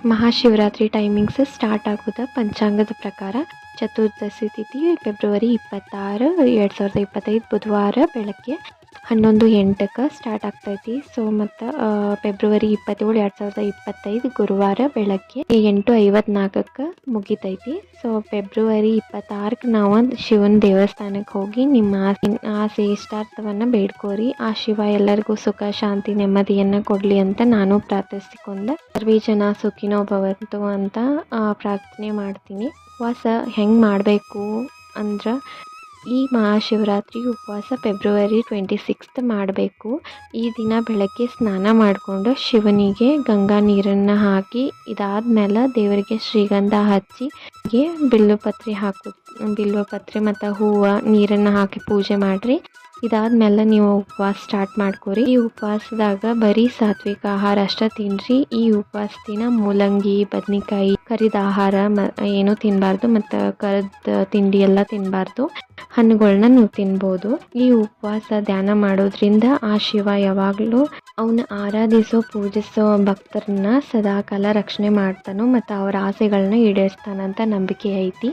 Mahashivratri timings start ಆಗೋದು ಪಂಚಾಂಗದ ಪ್ರಕಾರ ಚತುರ್ದಶಿ ತಿಥಿ ಫೆಬ್ರವರಿ 26, 2025 ಬುಧವಾರ ಬೆಳಗ್ಗೆ 11:08ಕ್ಕೆ ಸ್ಟಾರ್ಟ್ ಆಗ್ತೈತಿ. ಸೊ ಮತ್ತು ಫೆಬ್ರವರಿ 27, 2025 ಗುರುವಾರ ಬೆಳಗ್ಗೆ 8:54ಕ್ಕೆ ಮುಗಿತೈತಿ. ಸೊ ಫೆಬ್ರವರಿ 26ಕ್ಕೆ ನಾವು ಶಿವನ ದೇವಸ್ಥಾನಕ್ಕೆ ಹೋಗಿ ನಿಮ್ಮ ಆಸೆ ಇಷ್ಟಾರ್ಥವನ್ನು ಬೇಡ್ಕೋರಿ. ಆ ಶಿವ ಎಲ್ಲರಿಗೂ ಸುಖ ಶಾಂತಿ ನೆಮ್ಮದಿಯನ್ನು ಕೊಡಲಿ ಅಂತ ನಾನು ಪ್ರಾರ್ಥಿಸಿಕೊಂಡೆ. ಸರ್ವೇ ಜನ ಸುಖಿನೋ ಭವಂತು ಅಂತ ಪ್ರಾರ್ಥನೆ ಮಾಡ್ತೀನಿ. ಉಪವಾಸ ಹೆಂಗೆ ಮಾಡಬೇಕು ಅಂದ್ರೆ, ಈ ಮಹಾಶಿವರಾತ್ರಿ ಉಪವಾಸ ಫೆಬ್ರವರಿ 26 ಮಾಡಬೇಕು. ಈ ದಿನ ಬೆಳಗ್ಗೆ ಸ್ನಾನ ಮಾಡಿಕೊಂಡು ಶಿವನಿಗೆ ಗಂಗಾ ನೀರನ್ನು ಹಾಕಿ, ಇದಾದ್ಮೇಲೆ ದೇವರಿಗೆ ಶ್ರೀಗಂಧ ಹಚ್ಚಿ ಬಿಲ್ವಪತ್ರೆ ಮತ್ತು ಹೂವು ನೀರನ್ನು ಹಾಕಿ ಪೂಜೆ ಮಾಡಿರಿ. ಇದಾದ್ಮೇಲೆ ನೀವು ಉಪವಾಸ ಸ್ಟಾರ್ಟ್ ಮಾಡ್ಕೋರಿ. ಈ ಉಪವಾಸದಾಗ ಬರೀ ಸಾತ್ವಿಕ ಆಹಾರ ಅಷ್ಟೇ ತಿನ್ನಿರಿ. ಈ ಉಪವಾಸ ದಿನ ಮೂಲಂಗಿ, ಬದ್ನಿಕಾಯಿ, ಕರಿದ ಆಹಾರ ಏನೂ ತಿನ್ನಬಾರ್ದು ಮತ್ತು ಕರಿದ ತಿಂಡಿ ಎಲ್ಲ ತಿನ್ನಬಾರ್ದು. ಹಣ್ಣುಗಳನ್ನ ನೀವು ತಿನ್ಬೋದು. ಈ ಉಪವಾಸ ಧ್ಯಾನ ಮಾಡೋದ್ರಿಂದ ಆ ಶಿವ ಯಾವಾಗಲೂ ಅವನ್ನ ಆರಾಧಿಸೋ ಪೂಜಿಸೋ ಭಕ್ತರನ್ನ ಸದಾಕಾಲ ರಕ್ಷಣೆ ಮಾಡ್ತಾನೋ ಮತ್ತು ಅವರ ಆಸೆಗಳನ್ನ ಈಡೇರಿಸ್ತಾನಂತ ನಂಬಿಕೆ ಐತಿ.